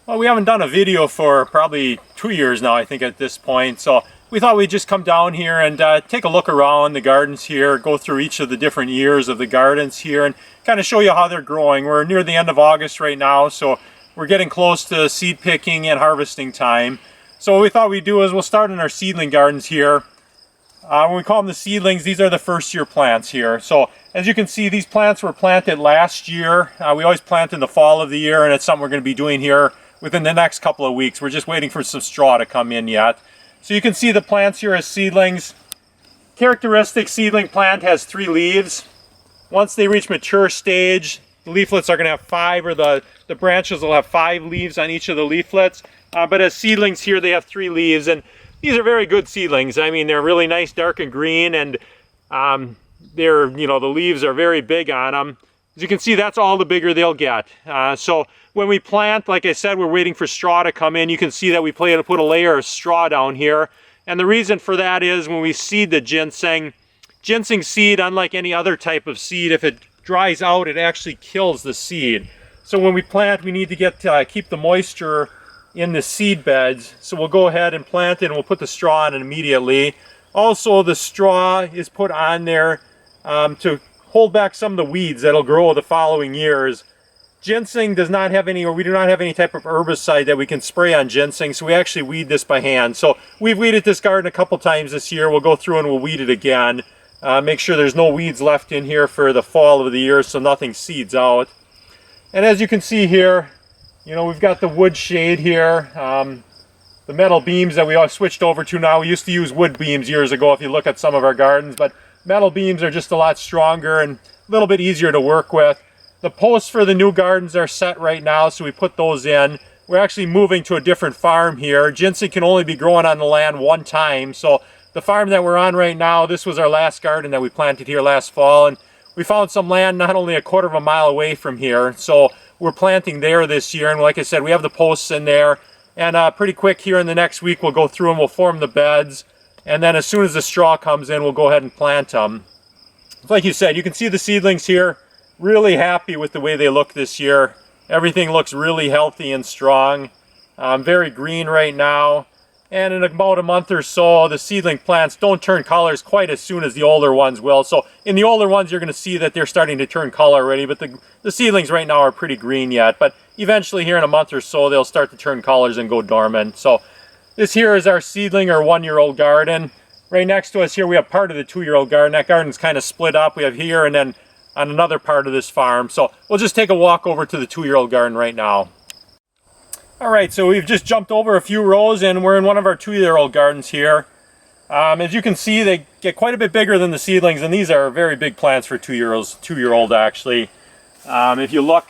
Well, we haven't done a video for probably 2 years now, I think, at this point. So we thought we'd just come down here and take a look around the gardens here, go through each of the different years of the gardens here and kind of show you how they're growing. We're near the end of August right now, so we're getting close to seed picking and harvesting time. So what we thought we'd do is we'll start in our seedling gardens here. When we call them the seedlings, these are the first year plants here. So as you can see, these plants were planted last year. We always plant in the fall of the year, and it's something we're going to be doing here within the next couple of weeks. We're just waiting for some straw to come in yet. So you can see the plants here as seedlings. Characteristic seedling plant has 3 leaves. Once they reach mature stage, the leaflets are going to have 5, or the branches will have 5 leaves on each of the leaflets. But as seedlings here, they have 3 leaves, and these are very good seedlings. I mean, they're really nice, dark and green, and they're, the leaves are very big on them. As you can see, that's all the bigger they'll get. So when we plant, like I said, we're waiting for straw to come in. You can see that we put a layer of straw down here. And the reason for that is when we seed the ginseng seed, unlike any other type of seed, if it dries out, it actually kills the seed. So when we plant, we need to keep the moisture in the seed beds. So we'll go ahead and plant it, and we'll put the straw on it immediately. Also, the straw is put on there to hold back some of the weeds that'll grow the following years. Ginseng does not have any, or we do not have any type of herbicide that we can spray on ginseng, so we actually weed this by hand. So we've weeded this garden a couple times this year. We'll go through and we'll weed it again. Make sure there's no weeds left in here for the fall of the year, so nothing seeds out. And as you can see here, we've got the wood shade here. The metal beams that we all switched over to now. We used to use wood beams years ago if you look at some of our gardens, but metal beams are just a lot stronger and a little bit easier to work with. The posts for the new gardens are set right now, so we put those in. We're actually moving to a different farm here. Ginseng can only be grown on the land one time, so the farm that we're on right now, this was our last garden that we planted here last fall, and we found some land not only a quarter of a mile away from here, so we're planting there this year. And like I said, we have the posts in there, and pretty quick here in the next week we'll go through and we'll form the beds, and then as soon as the straw comes in, we'll go ahead and plant them. Like you said, you can see the seedlings here. Really happy with the way they look this year. Everything looks really healthy and strong. Very green right now. And in about a month or so, the seedling plants don't turn colors quite as soon as the older ones will. So in the older ones, you're going to see that they're starting to turn color already, but the seedlings right now are pretty green yet. But eventually here in a month or so, they'll start to turn colors and go dormant. So this here is our seedling or 1-year-old garden. Right next to us here, we have part of the 2-year-old garden. That garden's kind of split up. We have here and then on another part of this farm. So we'll just take a walk over to the 2-year-old garden right now. Alright, so we've just jumped over a few rows and we're in one of our 2-year-old gardens here. As you can see, they get quite a bit bigger than the seedlings, and these are very big plants for 2-year-old actually. If you look,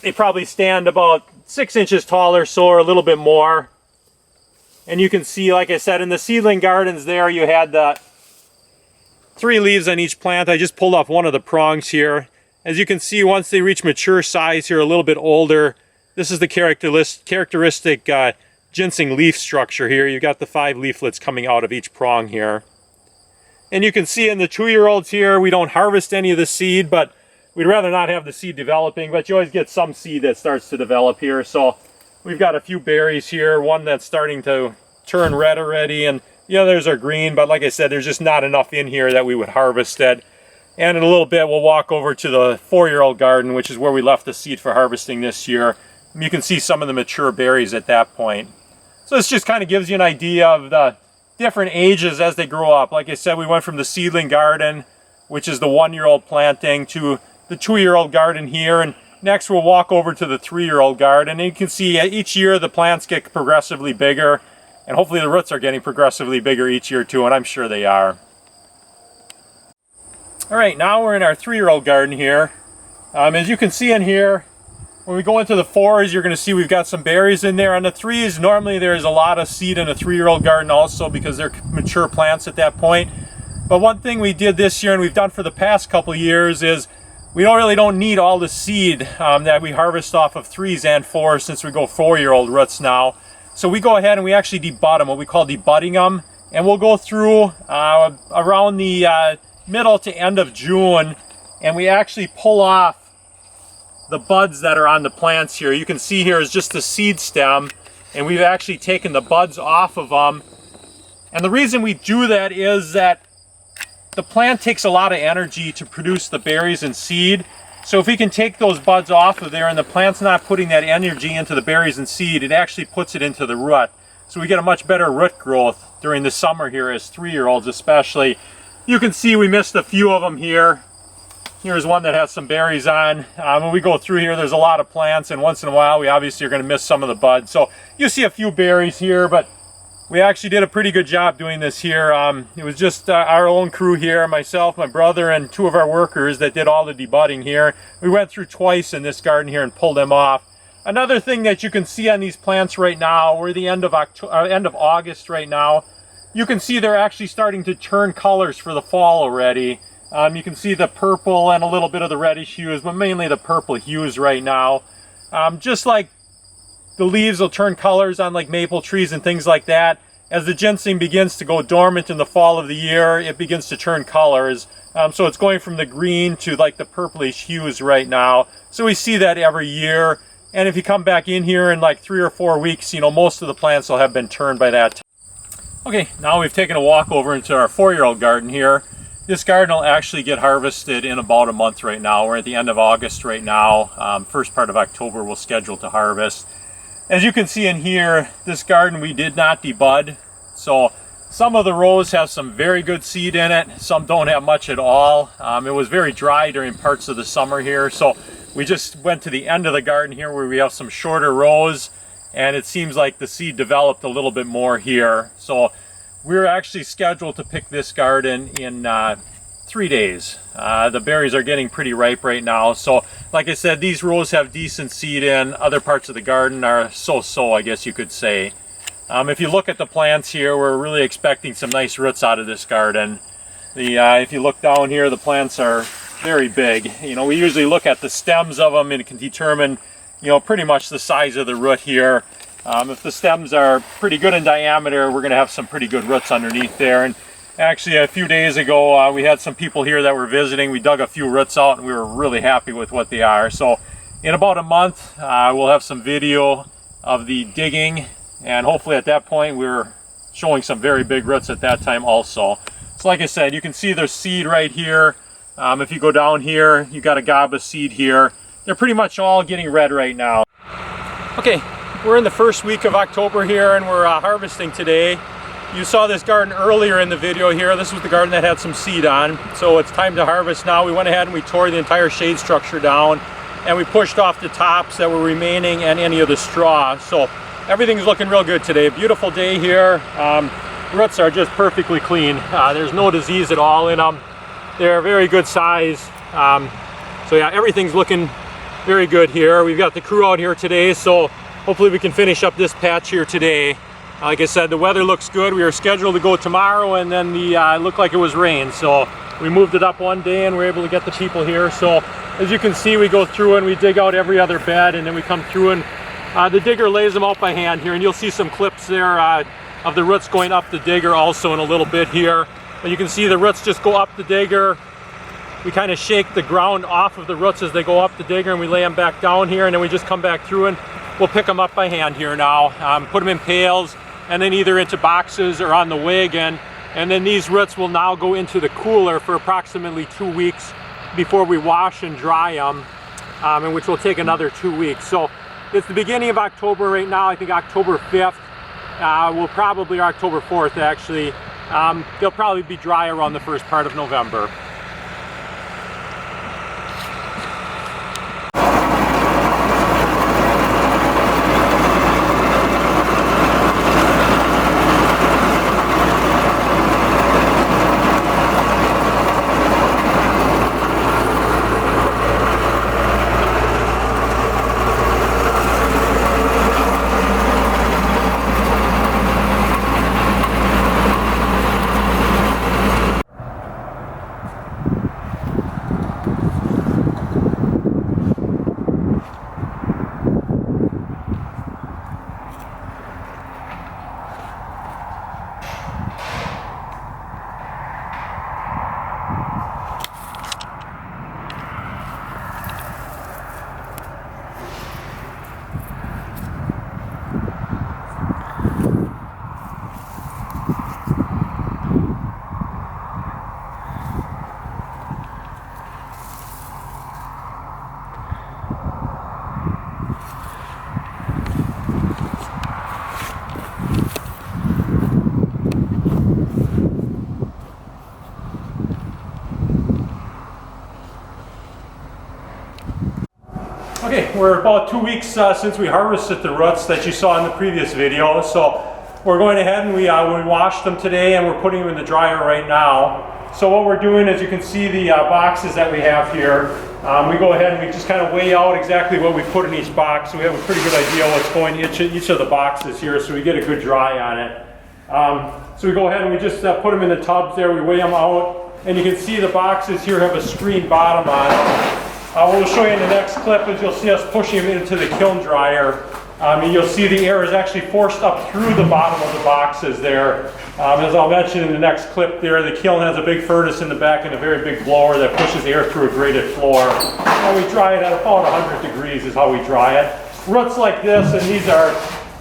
they probably stand about 6 inches tall or so, or a little bit more. And you can see, like I said, in the seedling gardens there, you had the 3 leaves on each plant. I just pulled off one of the prongs here. As you can see, once they reach mature size here, a little bit older, this is the characteristic ginseng leaf structure here. You've got the 5 leaflets coming out of each prong here. And you can see in the 2-year-olds here, we don't harvest any of the seed, but we'd rather not have the seed developing, but you always get some seed that starts to develop here. So we've got a few berries here, one that's starting to turn red already, and the others are green, but like I said, there's just not enough in here that we would harvest it. And in a little bit, we'll walk over to the 4-year-old garden, which is where we left the seed for harvesting this year. You can see some of the mature berries at that point. So this just kind of gives you an idea of the different ages as they grow up. Like I said, we went from the seedling garden, which is the 1-year-old planting, to the 2-year-old garden here. And next we'll walk over to the 3-year-old garden. And you can see each year the plants get progressively bigger. And hopefully the roots are getting progressively bigger each year too, and I'm sure they are. Alright, now we're in our 3-year-old garden here. As you can see in here, when we go into the 4s, you're going to see we've got some berries in there. On the 3s, normally there's a lot of seed in a 3-year-old garden also because they're mature plants at that point. But one thing we did this year, and we've done for the past couple years, is we really don't need all the seed that we harvest off of 3s and 4s since we go 4-year-old roots now. So we go ahead and we actually debud them, what we call debudding them. And we'll go through around the middle to end of June, and we actually pull off the buds that are on the plants here. You can see here is just the seed stem, and we've actually taken the buds off of them. And the reason we do that is that the plant takes a lot of energy to produce the berries and seed. So if we can take those buds off of there and the plant's not putting that energy into the berries and seed, it actually puts it into the root. So we get a much better root growth during the summer here as 3-year-olds especially. You can see we missed a few of them here. Here's one that has some berries on. When we go through here, there's a lot of plants, and once in a while we obviously are going to miss some of the buds. So you see a few berries here, but we actually did a pretty good job doing this here. It was just our own crew here, myself, my brother, and 2 of our workers that did all the debudding here. We went through twice in this garden here and pulled them off. Another thing that you can see on these plants right now, we're the end of August right now. You can see they're actually starting to turn colors for the fall already. You can see the purple and a little bit of the reddish hues, but mainly the purple hues right now. Just like the leaves will turn colors on like maple trees and things like that. As the ginseng begins to go dormant in the fall of the year, it begins to turn colors. So it's going from the green to like the purplish hues right now. So we see that every year. And if you come back in here in like 3 or 4 weeks, you know, most of the plants will have been turned by that time. Okay, now we've taken a walk over into our 4-year-old garden here. This garden will actually get harvested in about a month right now. We're at the end of August right now. First part of October we'll schedule to harvest. As you can see in here, this garden we did not debud. So some of the rows have some very good seed in it. Some don't have much at all. It was very dry during parts of the summer here. So we just went to the end of the garden here where we have some shorter rows. And it seems like the seed developed a little bit more here. So we're actually scheduled to pick this garden in 3 days. The berries are getting pretty ripe right now. So like I said, these rows have decent seed in. Other parts of the garden are so-so, I guess you could say. If you look at the plants here, we're really expecting some nice roots out of this garden. If you look down here, the plants are very big. You know, we usually look at the stems of them and can determine, you know, pretty much the size of the root here. If the stems are pretty good in diameter, we're going to have some pretty good roots underneath there. And actually, a few days ago, we had some people here that were visiting. We dug a few roots out, and we were really happy with what they are. So in about a month, we'll have some video of the digging, and hopefully at that point, we're showing some very big roots at that time also. So like I said, you can see there's seed right here. If you go down here, you got a gob of seed here. They're pretty much all getting red right now. Okay. We're in the first week of October here, and we're harvesting today. You saw this garden earlier in the video here. This was the garden that had some seed on. So it's time to harvest now. We went ahead and we tore the entire shade structure down, and we pushed off the tops that were remaining and any of the straw. So everything's looking real good today. Beautiful day here. Roots are just perfectly clean. There's no disease at all in them. They're very good size. So yeah, everything's looking very good here. We've got the crew out here today, so hopefully we can finish up this patch here today. Like I said, the weather looks good. We were scheduled to go tomorrow, and then it looked like it was rain. So we moved it up one day and we're able to get the people here. So as you can see, we go through and we dig out every other bed, and then we come through and the digger lays them out by hand here. And you'll see some clips there of the roots going up the digger also in a little bit here. But you can see the roots just go up the digger. We kind of shake the ground off of the roots as they go up the digger, and we lay them back down here, and then we just come back through and we'll pick them up by hand here now, put them in pails, and then either into boxes or on the wagon. And then these roots will now go into the cooler for approximately 2 weeks before we wash and dry them, and which will take another 2 weeks. So it's the beginning of October right now. I think October 5th, or October 4th actually. They'll probably be dry around the first part of November. we're about 2 weeks since we harvested the roots that you saw in the previous video. So we're going ahead and we washed them today and we're putting them in the dryer right now. So what we're doing, as you can see the boxes that we have here, we go ahead and we just kind of weigh out exactly what we put in each box. So we have a pretty good idea what's going in each of the boxes here, so we get a good dry on it. So we go ahead and we just put them in the tubs there, we weigh them out, and you can see the boxes here have a screen bottom on them. What we'll show you in the next clip is you'll see us pushing them into the kiln dryer. And you'll see the air is actually forced up through the bottom of the boxes there. As I'll mention in the next clip there, the kiln has a big furnace in the back and a very big blower that pushes air through a grated floor. And we dry it at about 100 degrees is how we dry it. Roots like this, and these are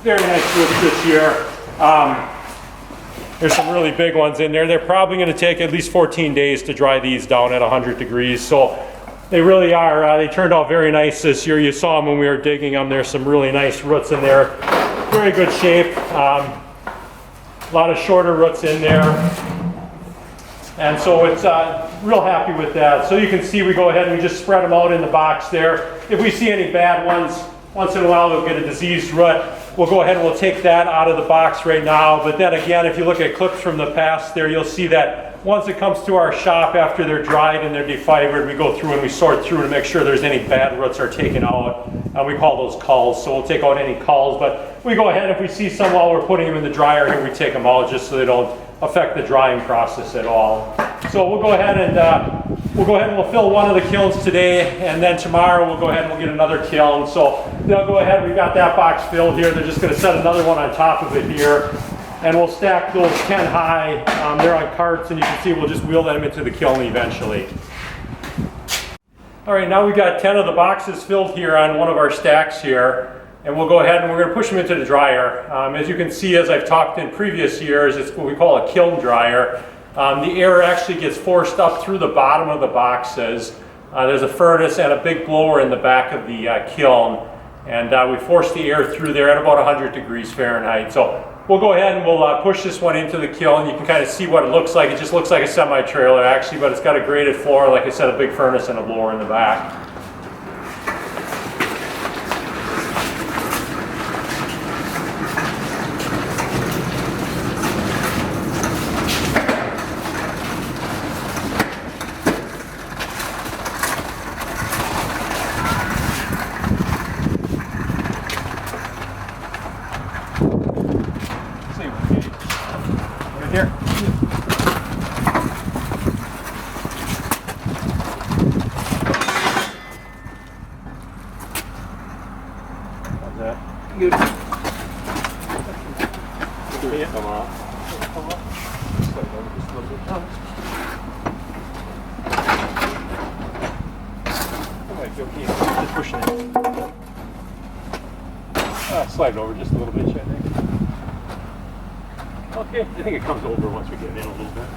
very nice roots this year. There's some really big ones in there. They're probably going to take at least 14 days to dry these down at 100 degrees. So they really are. They turned out very nice this year. You saw them when we were digging them. There's some really nice roots in there. Very good shape. A lot of shorter roots in there. And so it's real happy with that. So you can see we go ahead and we just spread them out in the box there. If we see any bad ones, once in a while they'll get a diseased root. We'll go ahead and we'll take that out of the box right now. But then again, if you look at clips from the past there, you'll see that once it comes to our shop after they're dried and they're defibered, we go through and we sort through to make sure there's any bad roots are taken out. We call those culls, so we'll take out any culls. But we go ahead, if we see some while we're putting them in the dryer here, we take them out just so they don't affect the drying process at all. So we'll go ahead and we'll fill one of the kilns today, and then tomorrow we'll go ahead and we'll get another kiln. So they'll go ahead, we've got that box filled here. They're just going to set another one on top of it here. And we'll stack those 10 high. They're on carts, and you can see we'll just wheel them into the kiln eventually. All right, now we've got 10 of the boxes filled here on one of our stacks here. And we'll go ahead and we're going to push them into the dryer. As you can see, as I've talked in previous years, it's what we call a kiln dryer. The air actually gets forced up through the bottom of the boxes. There's a furnace and a big blower in the back of the kiln. And we force the air through there at about 100 degrees Fahrenheit. So we'll go ahead and we'll push this one into the kiln. You can kind of see what it looks like. It just looks like a semi-trailer actually, but it's got a graded floor, like I said, a big furnace and a blower in the back. Here. How's that? Good. Come on. Just pushing it. Slide it over just a little bit, I think. Okay, I think it comes over once we get in a little bit.